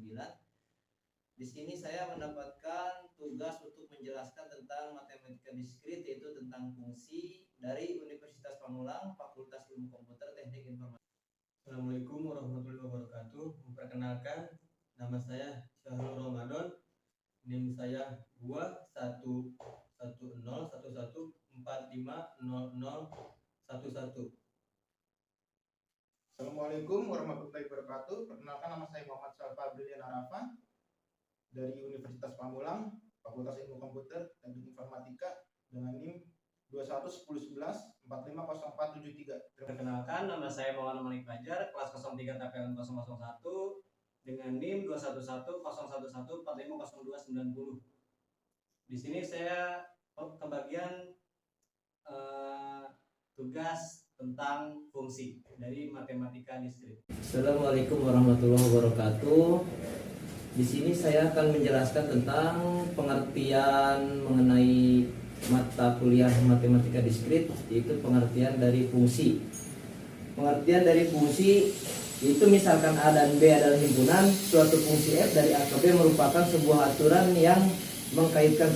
9. Di sini saya mendapatkan tugas untuk menjelaskan tentang matematika diskrit, yaitu tentang fungsi dari Universitas Pamulang, Fakultas Ilmu Komputer Teknik Informasi. Assalamualaikum warahmatullahi wabarakatuh. Memperkenalkan, nama saya Syahrul Ramadan. NIM saya 211011450011. Assalamualaikum warahmatullahi wabarakatuh. Perkenalkan, nama saya Muhammad Salfa Brilian Arafa dari Universitas Pamulang, Fakultas Ilmu Komputer Teknik Informatika dengan NIM 211011450473. Perkenalkan, nama saya Maulana Manik Fajar, kelas 03 TPN 001 dengan NIM 2110114500290. Di sini saya kebagian tugas tentang fungsi dari matematika diskrit. Assalamualaikum warahmatullahi wabarakatuh. Di sini saya akan menjelaskan tentang pengertian mengenai mata kuliah matematika diskrit, yaitu pengertian dari fungsi. Pengertian dari fungsi itu misalkan A dan B adalah himpunan, suatu fungsi f dari A ke B merupakan sebuah aturan yang mengkaitkan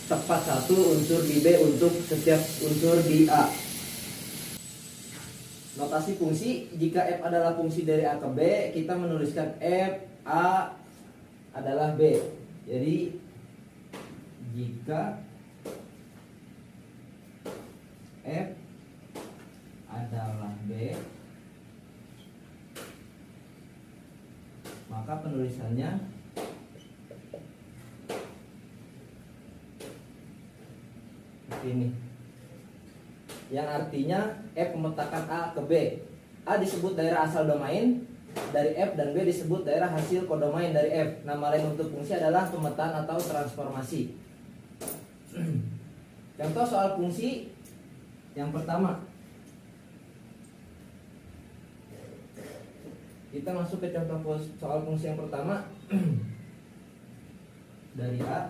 tepat satu unsur di B untuk setiap unsur di A. Notasi fungsi, jika f adalah fungsi dari A ke B, kita menuliskan f A adalah B. Jadi jika f adalah B, maka penulisannya seperti ini, yang artinya F memetakan A ke B. A disebut daerah asal domain dari F dan B disebut daerah hasil kodomain dari F. Nama lain untuk fungsi adalah pemetaan atau transformasi. Contoh soal fungsi yang pertama, kita masuk ke contoh soal fungsi yang pertama. Dari A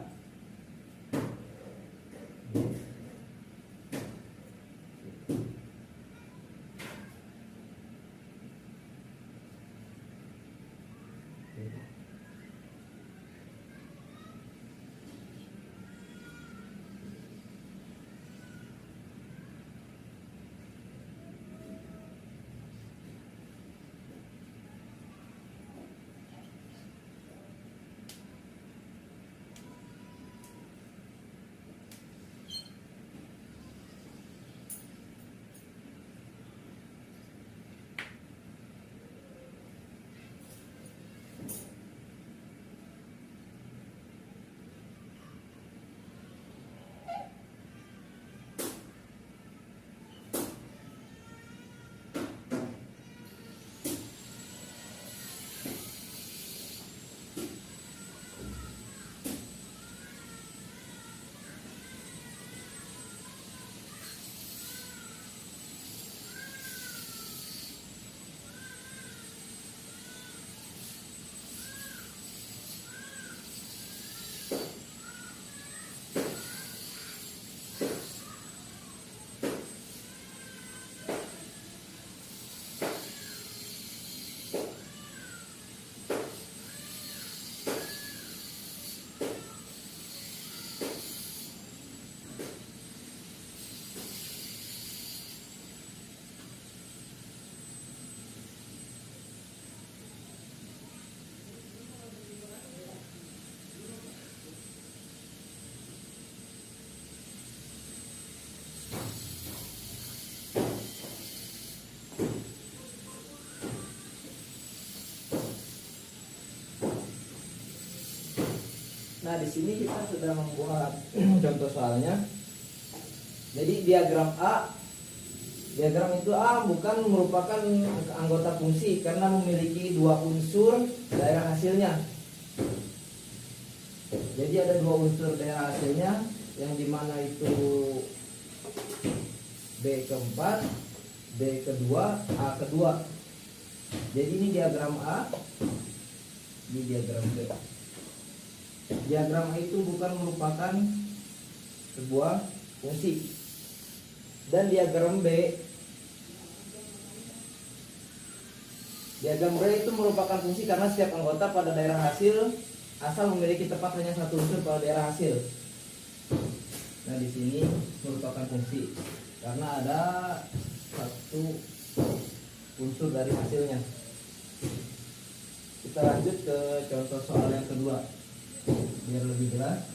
Nah, di sini kita sudah membuat contoh soalnya. Jadi diagram itu A bukan merupakan anggota fungsi karena memiliki dua unsur daerah hasilnya. Jadi ada dua unsur daerah hasilnya, yang dimana itu B keempat, B kedua, A kedua. Jadi ini diagram A, ini diagram B. Diagram A itu bukan merupakan sebuah fungsi. Dan diagram B Diagram B itu merupakan fungsi karena setiap anggota pada daerah hasil asal memiliki tempat hanya satu unsur pada daerah hasil. Nah, di sini merupakan fungsi karena ada satu unsur dari hasilnya. Kita lanjut ke contoh soal yang kedua biar lebih jelas.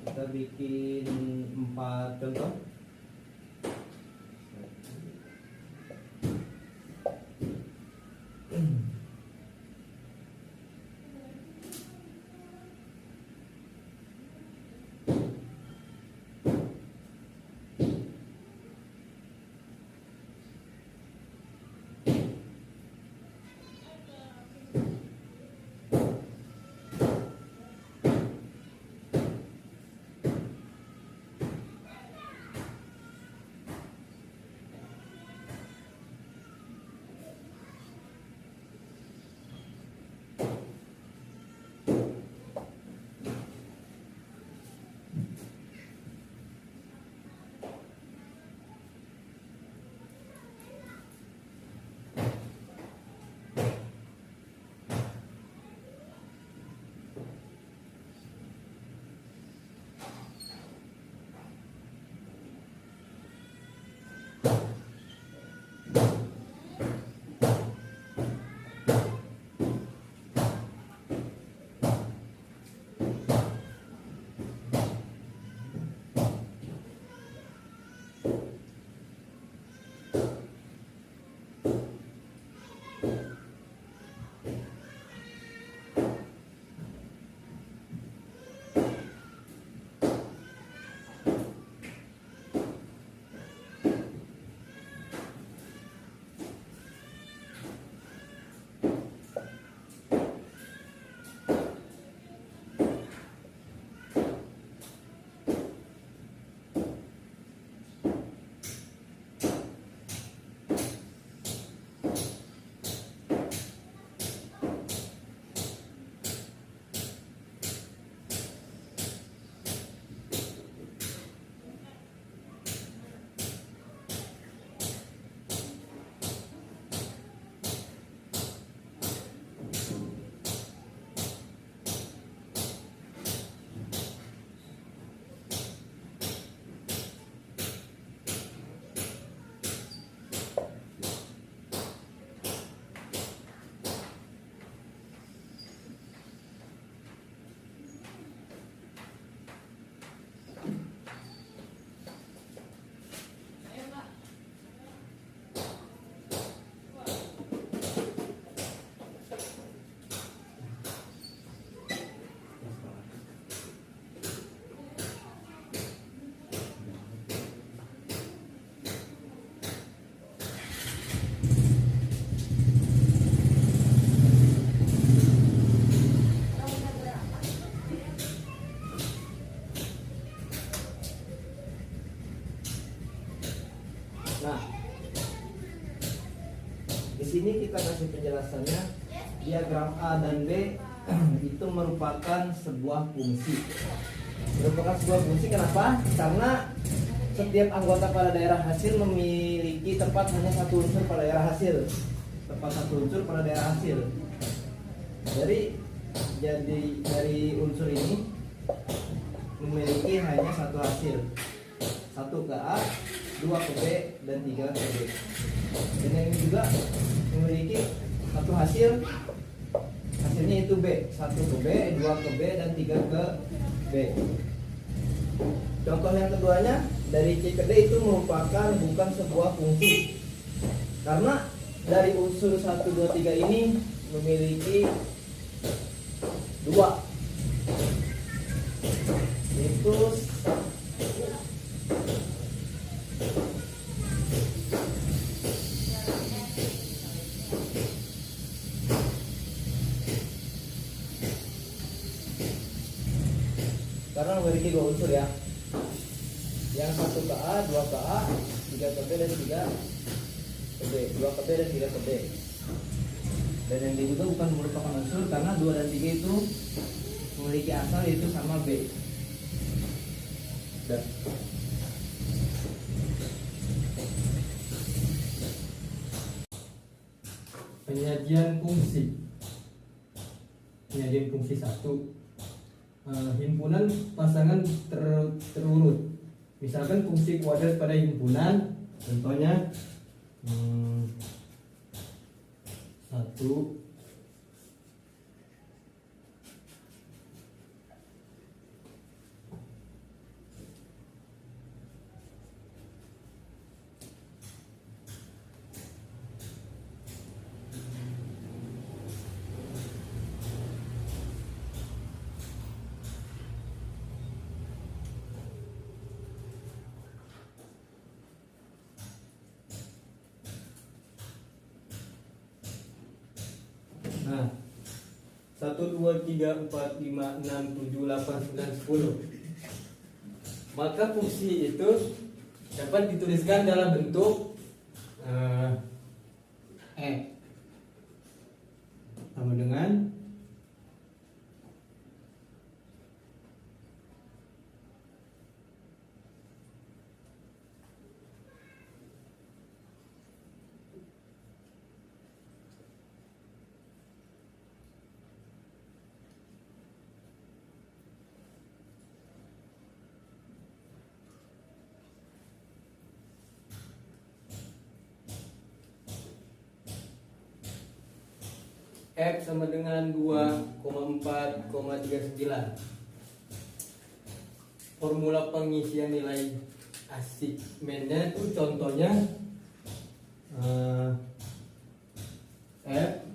Kita bikin 4 contoh. Nah, di sini kita kasih penjelasannya. Diagram A dan B itu merupakan sebuah fungsi. Merupakan sebuah fungsi kenapa? Karena setiap anggota pada daerah hasil memiliki tempat hanya satu unsur pada daerah hasil. Tempat satu unsur pada daerah hasil. Jadi dari unsur ini memiliki hanya satu hasil. 1 ke A, 2 ke B, dan 3 ke B. Dan yang ini juga memiliki satu hasil. Hasilnya itu B. 1 ke B, 2 ke B, dan 3 ke B. Contoh yang keduanya, dari C ke D itu merupakan bukan sebuah fungsi. Karena dari unsur 1, 2, 3 ini memiliki 2. Itu karena memiliki 2 unsur ya. Yang 1 ke A, 2 ke A, 3 ke B, dan 3 ke B. 2 ke B dan 3 ke B. Dan yang D juga bukan merupakan unsur karena 2 dan 3 itu memiliki asal yaitu sama B. Dan penyajian fungsi. Penyajian fungsi 1. Himpunan pasangan terurut. Misalkan fungsi kuadrat pada himpunan, contohnya 1, nah 1, 2, 3, 4, 5, 6, 7, 8, 9, 10. Maka fungsi itu dapat dituliskan dalam bentuk sama dengan F sama dengan 2,4,39. Formula pengisian nilai assignmentnya itu contohnya F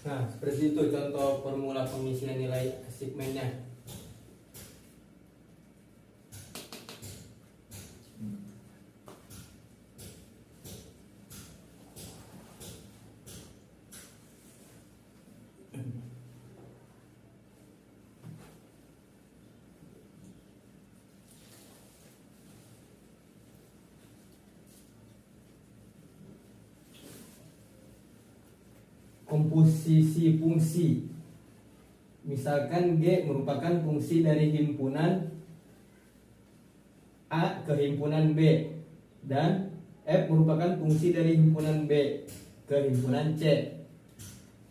Nah, seperti itu contoh formula pengisian nilai assignmentnya. Komposisi fungsi. Misalkan G merupakan fungsi dari himpunan A ke himpunan B dan F merupakan fungsi dari himpunan B ke himpunan C.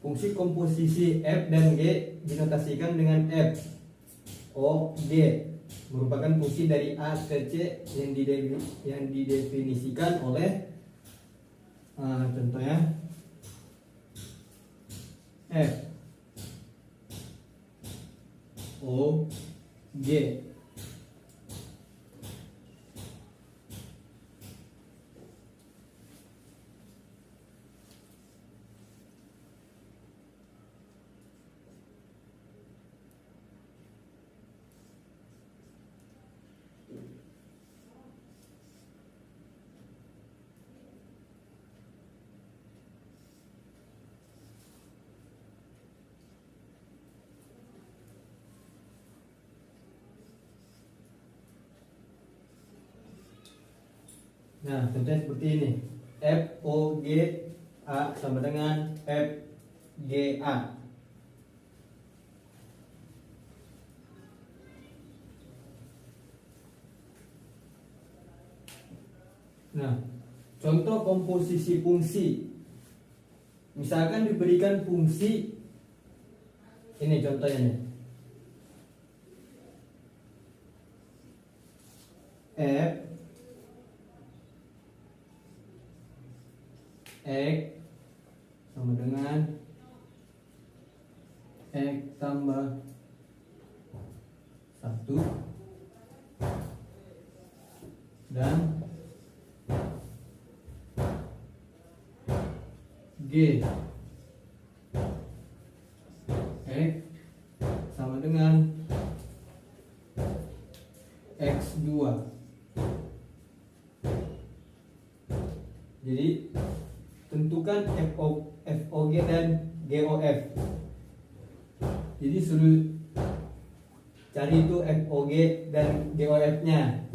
Fungsi komposisi F dan G dinotasikan dengan F O G merupakan fungsi dari A ke C yang didefinisikan oleh contohnya F O G. Nah, contohnya seperti ini. F O G A sama dengan F G A. Nah, contoh komposisi fungsi. Misalkan diberikan fungsi ini contohnya nih. F X sama dengan X tambah 1 dan G X X2. Jadi tentukan FOG dan GOF. Jadi suruh cari itu FOG dan GOF-nya.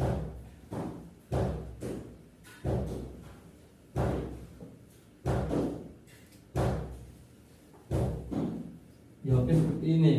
Jawabnya seperti ini.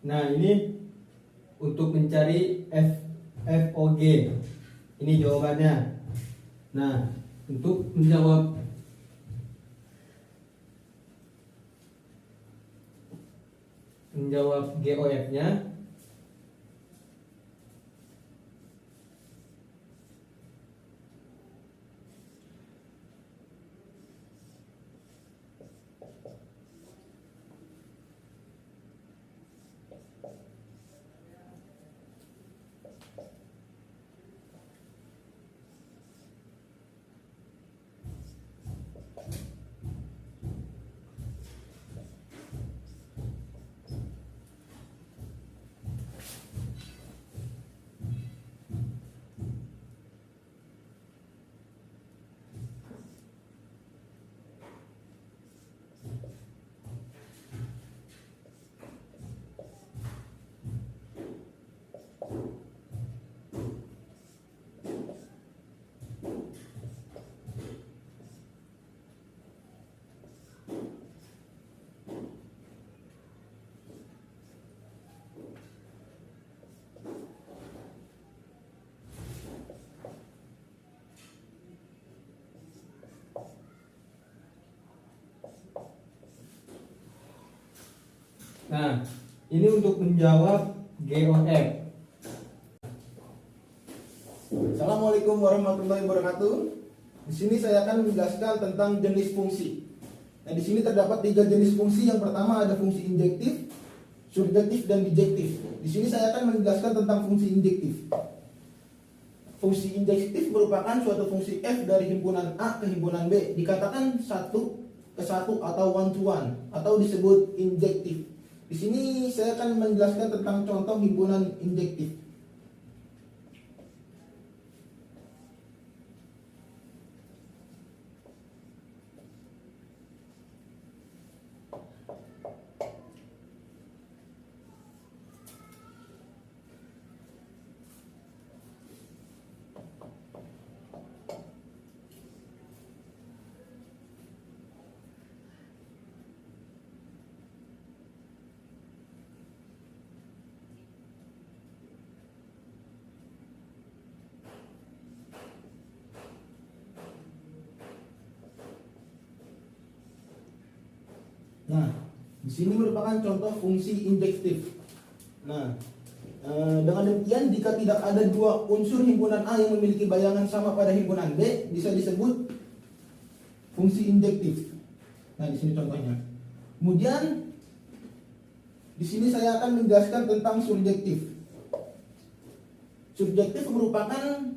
Nah, ini untuk mencari FOG. Ini jawabannya. Nah, untuk menjawab GOF-nya, nah, ini untuk menjawab GOF. Assalamualaikum warahmatullahi wabarakatuh. Di sini saya akan menjelaskan tentang jenis fungsi. Nah, di sini terdapat 3 jenis fungsi. Yang pertama ada fungsi injektif, surjektif, dan bijektif. Di sini saya akan menjelaskan tentang fungsi injektif. Fungsi injektif merupakan suatu fungsi f dari himpunan A ke himpunan B, dikatakan satu ke satu atau one to one, atau disebut injektif. Di sini saya akan menjelaskan tentang contoh himpunan injektif. Nah, di sini merupakan contoh fungsi injektif. Nah, dengan demikian jika tidak ada 2 unsur himpunan A yang memiliki bayangan sama pada himpunan B, bisa disebut fungsi injektif. Nah, di sini contohnya. Kemudian di sini saya akan menjelaskan tentang surjektif. Surjektif merupakan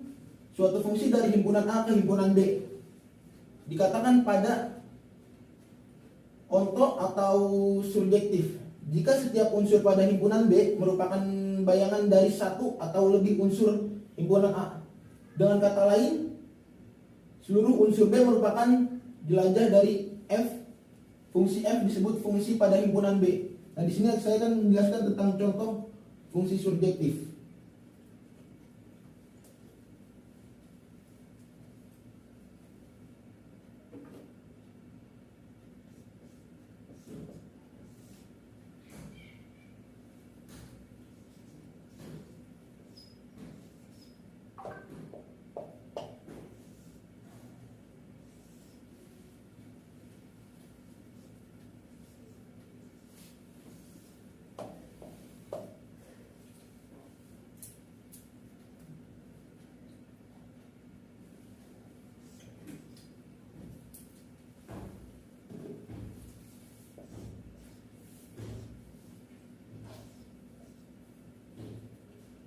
suatu fungsi dari himpunan A ke himpunan B. Dikatakan pada konto atau surjektif. Jika setiap unsur pada himpunan B merupakan bayangan dari satu atau lebih unsur himpunan A. Dengan kata lain, seluruh unsur B merupakan jelajah dari F. Fungsi F disebut fungsi pada himpunan B. Nah, di sini saya akan menjelaskan tentang contoh fungsi surjektif.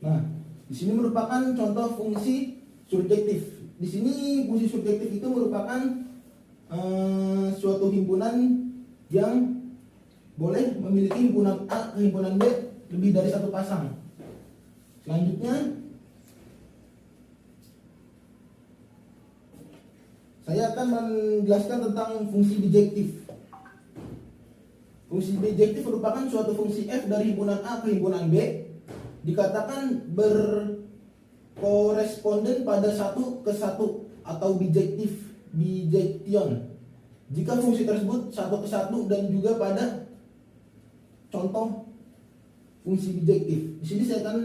Nah, di sini merupakan contoh fungsi surjektif. Di sini fungsi surjektif itu merupakan suatu himpunan yang boleh memiliki himpunan A ke himpunan B lebih dari satu pasang. Selanjutnya, saya akan menjelaskan tentang fungsi bijektif. Fungsi bijektif merupakan suatu fungsi F dari himpunan A ke himpunan B, dikatakan berkoresponden pada satu ke satu atau bijection jika fungsi tersebut satu ke satu dan juga pada contoh fungsi bijektif. Di sini saya akan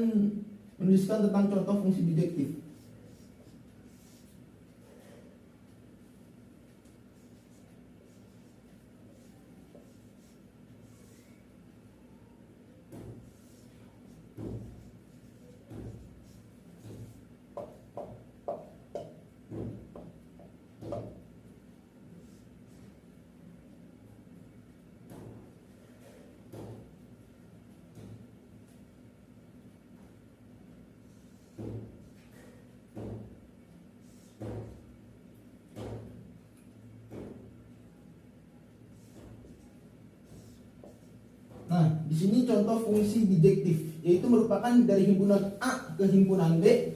menuliskan tentang contoh fungsi bijektif. Nah, di sini contoh fungsi bijektif, yaitu merupakan dari himpunan A ke himpunan B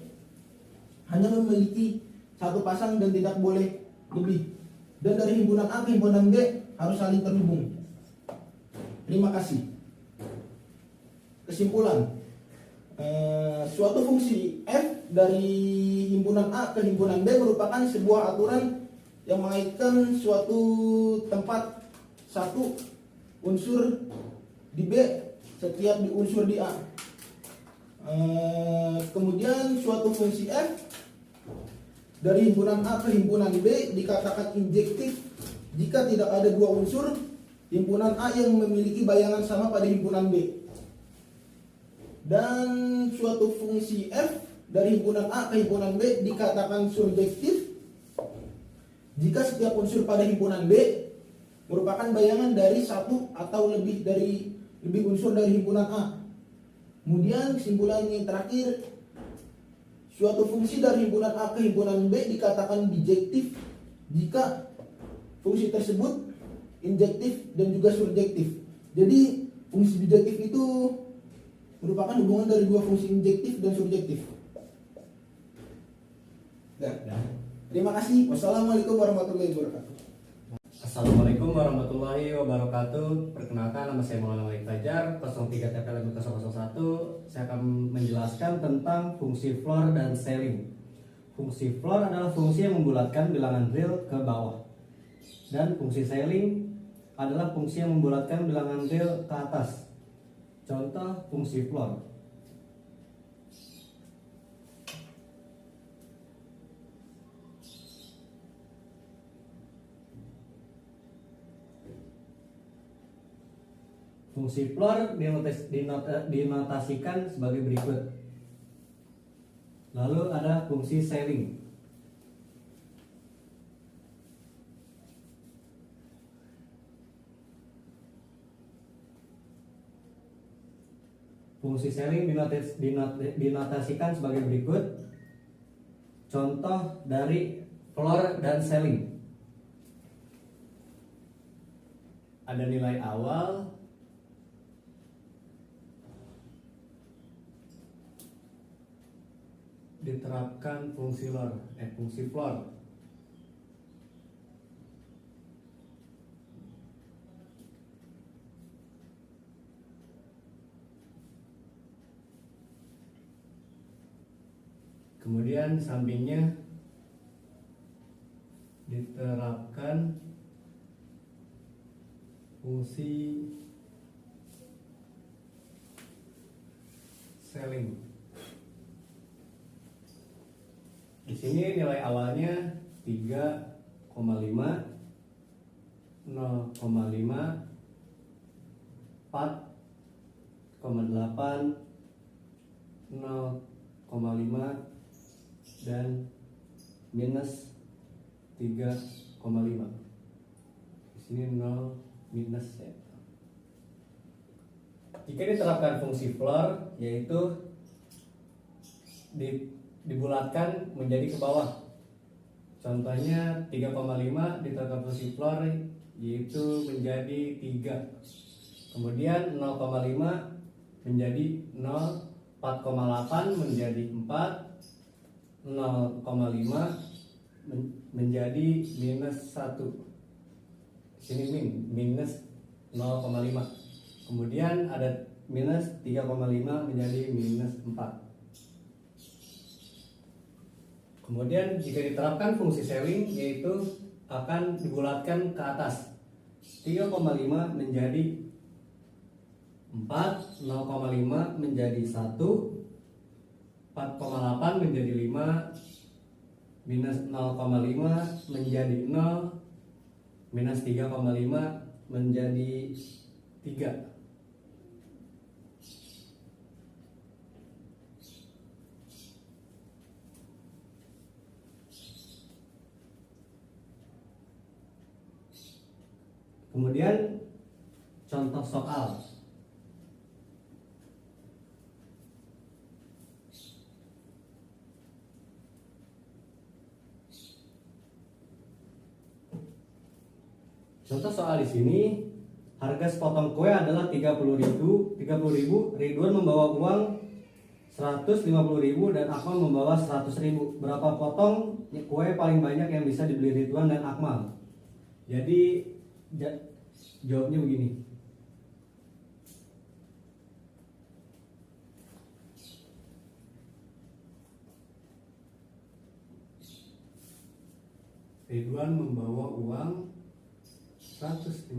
hanya memiliki satu pasang dan tidak boleh lebih. Dan dari himpunan A ke himpunan B harus saling terhubung. Terima kasih. Kesimpulan, suatu fungsi F dari himpunan A ke himpunan B merupakan sebuah aturan yang mengaitkan suatu tempat satu unsur di B setiap di unsur di A. Kemudian suatu fungsi F dari himpunan A ke himpunan B dikatakan injektif jika tidak ada dua unsur himpunan A yang memiliki bayangan sama pada himpunan B. Dan suatu fungsi F dari himpunan A ke himpunan B dikatakan surjektif jika setiap unsur pada himpunan B merupakan bayangan dari satu atau lebih unsur dari himpunan A. Kemudian kesimpulan yang terakhir, suatu fungsi dari himpunan A ke himpunan B dikatakan bijektif jika fungsi tersebut injektif dan juga surjektif. Jadi fungsi bijektif itu merupakan hubungan dari dua fungsi injektif dan surjektif. Terima kasih. Wassalamualaikum warahmatullahi wabarakatuh. Assalamualaikum warahmatullahi wabarakatuh. Perkenalkan, nama saya Maulana Malik Fajar, 03 TPL 001. Saya akan menjelaskan tentang fungsi floor dan ceiling. Fungsi floor adalah fungsi yang membulatkan bilangan real ke bawah, dan fungsi ceiling adalah fungsi yang membulatkan bilangan real ke atas. Contoh fungsi floor: fungsi floor dinotasikan sebagai berikut. Lalu ada fungsi ceiling. Fungsi ceiling dinotasikan sebagai berikut. Contoh dari floor dan ceiling: ada nilai awal diterapkan fungsi floor. Kemudian sampingnya diterapkan fungsi ceiling. Di sini nilai awalnya 3,5, 0,5, 4,8, 0,5 dan minus 3,5. Di sini 0 minus ya. Jika diterapkan fungsi floor, yaitu dibulatkan menjadi ke bawah. Contohnya 3,5 diterapkan fungsi floor yaitu menjadi 3. Kemudian 0,5 menjadi 0, 4,8 menjadi 4, 0,5 menjadi minus 1. Di sini minus 0,5. Kemudian ada minus 3,5 menjadi minus 4. Kemudian jika diterapkan fungsi ceiling, yaitu akan dibulatkan ke atas. 3,5 menjadi 4, 0,5 menjadi 1, 4,8 menjadi 5, minus 0,5 menjadi 0, minus 3,5 menjadi 3. Kemudian contoh soal. Contoh soal di sini, harga sepotong kue adalah 30.000. Ridwan membawa uang 150.000 dan Akmal membawa 100.000. Berapa potong kue paling banyak yang bisa dibeli Ridwan dan Akmal? Jadi jawabnya begini. Ridwan membawa uang 150.000,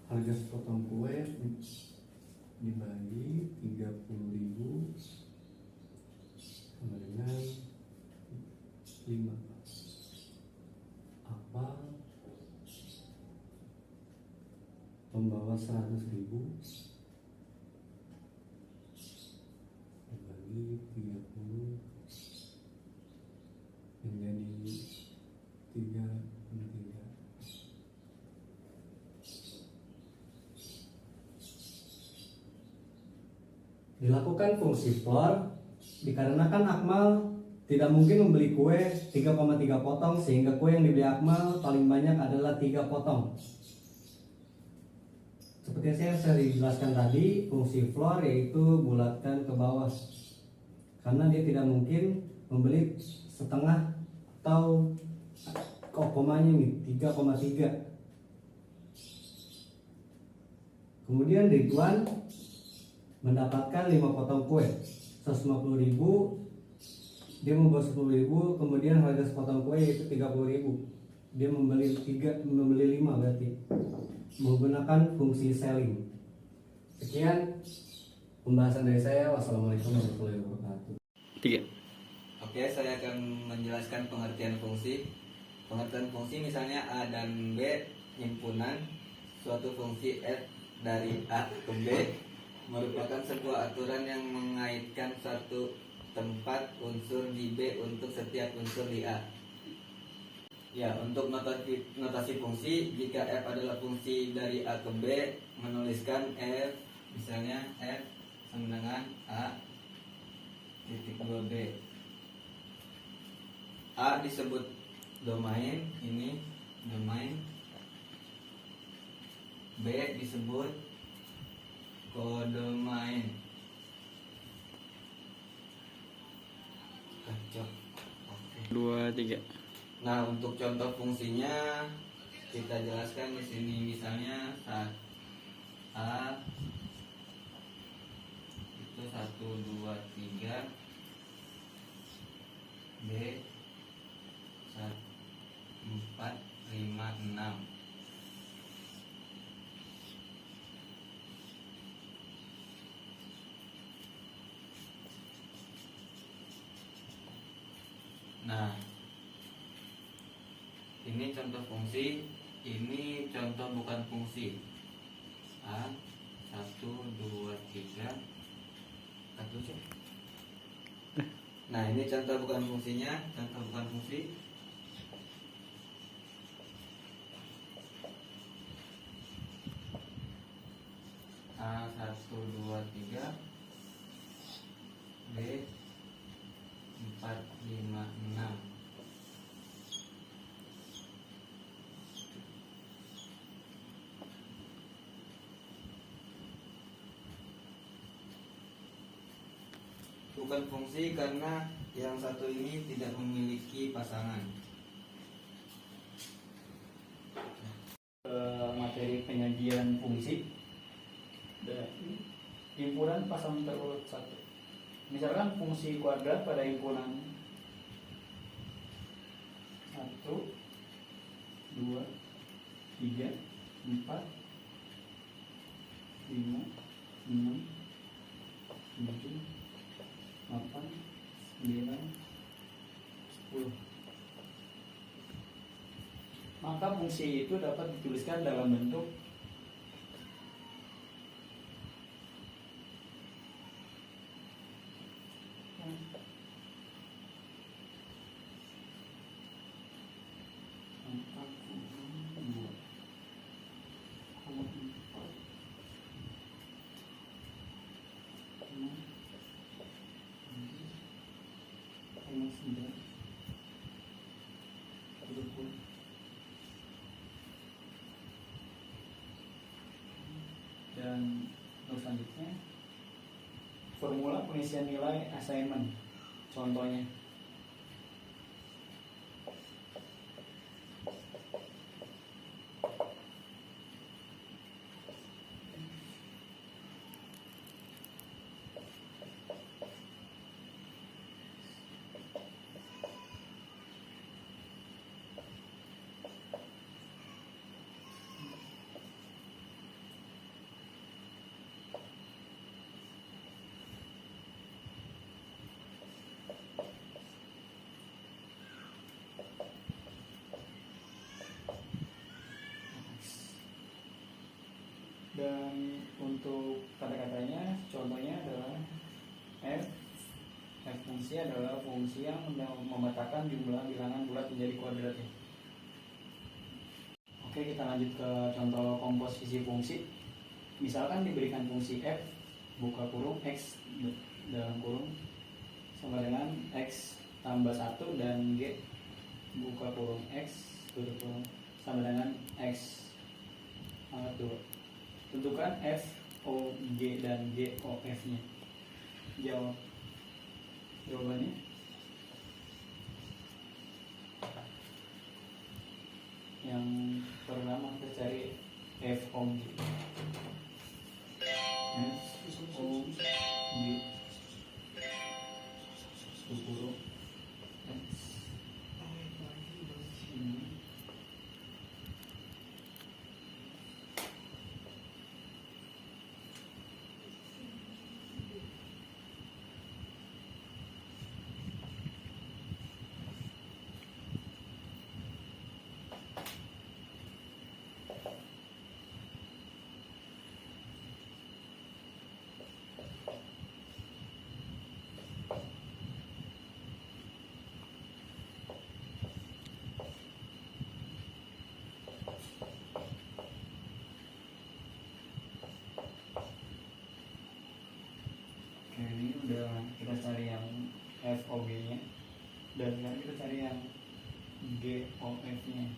harga sepotong kue dibagi 30.000 sama dengan 5. Apa membawa 100.000 dibagi 30 menjadi 3. Dilakukan fungsi floor dikarenakan Akmal tidak mungkin membeli kue 3,3 potong, sehingga kue yang dibeli Akmal paling banyak adalah 3 potong. Seperti yang saya jelaskan tadi, fungsi floor yaitu bulatkan ke bawah, karena dia tidak mungkin membeli setengah atau komanya nih 3,3. Kemudian Ridwan mendapatkan 5 potong kue 150.000, dia membawa 10.000. Kemudian harga sepotong kue yaitu 30.000, dia membeli 5 berarti menggunakan fungsi selling. Sekian pembahasan dari saya. Wassalamualaikum warahmatullahi wabarakatuh. 3. Oke, saya akan menjelaskan pengertian fungsi. Pengertian fungsi misalnya A dan B himpunan suatu fungsi f dari A ke B merupakan sebuah aturan yang mengaitkan suatu tempat unsur di B untuk setiap unsur di A. Ya, untuk notasi fungsi, jika f adalah fungsi dari A ke B, menuliskan f, misalnya f sama dengan A titik 2B. A disebut domain, ini domain. B disebut kodomain. Cocok. Oke. 2, 3. Nah, untuk contoh fungsinya kita jelaskan di sini, misalnya saat A itu 1, 2, 3, B 4, 5, 6. Nah, ini contoh fungsi, ini contoh bukan fungsi. A 1, 2, 3. Nah, ini contoh bukan fungsinya, contoh bukan fungsi. A 1, 2, 3, B 4, 5, 6. Bukan fungsi karena yang satu ini tidak memiliki pasangan. Materi penyajian fungsi dan himpunan pasangan terurut 1. Misalkan fungsi kuadrat pada himpunan 1, 2, 3, 4, 5, 6, 7, 8, 9, 10. Maka fungsi itu dapat dituliskan dalam bentuk dan selanjutnya formula pengisian nilai assignment. Contohnya dan untuk kata-katanya contohnya adalah f fungsi adalah fungsi yang memetakan jumlah bilangan bulat menjadi kuadratnya. Oke, kita lanjut ke contoh komposisi fungsi. Misalkan diberikan fungsi f buka kurung x dalam kurung sama dengan x tambah 1 dan g buka kurung x tutup kurung sama dengan x pangkat 2. Tentukan f, o, g dan g, o, f nya. Jawab. Jawabannya yang pertama kita cari f, o, g. F, o, g kurung x ini. Oke, ini udah kita cari yang f, o, g nya dan sekarang kita cari yang g, GOF-nya.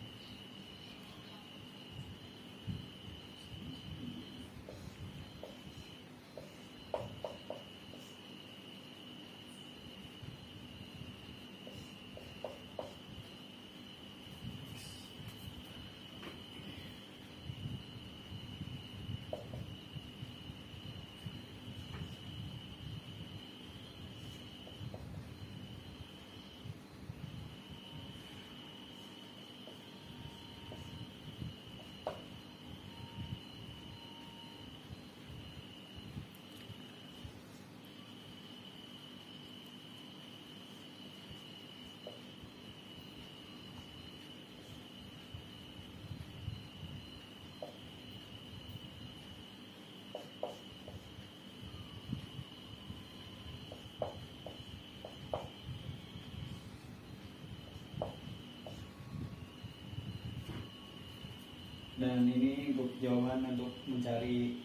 Dan ini jawaban untuk mencari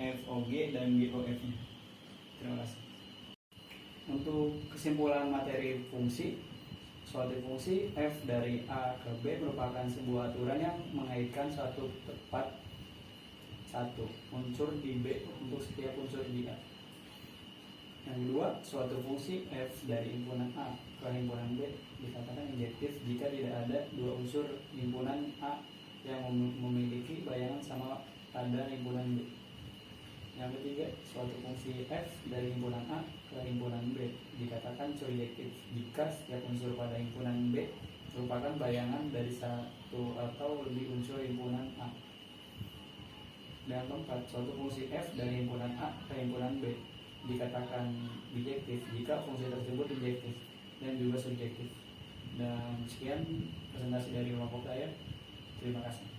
FOG dan GOF-nya. Terima kasih. Untuk kesimpulan materi fungsi, suatu fungsi f dari A ke B merupakan sebuah aturan yang mengaitkan suatu tepat satu unsur di B untuk setiap unsur di A. Yang kedua, suatu fungsi f dari himpunan A ke himpunan B dikatakan injektif jika tidak ada dua unsur himpunan A yang memiliki bayangan sama pada himpunan B. Yang ketiga, suatu fungsi f dari himpunan A ke himpunan B dikatakan surjektif jika setiap unsur pada himpunan B merupakan bayangan dari satu atau lebih unsur himpunan A. Dan keempat, suatu fungsi f dari himpunan A ke himpunan B dikatakan bijektif jika fungsi tersebut injektif dan juga subjektif. Dan sekian presentasi dari kelompok saya. Terima kasih.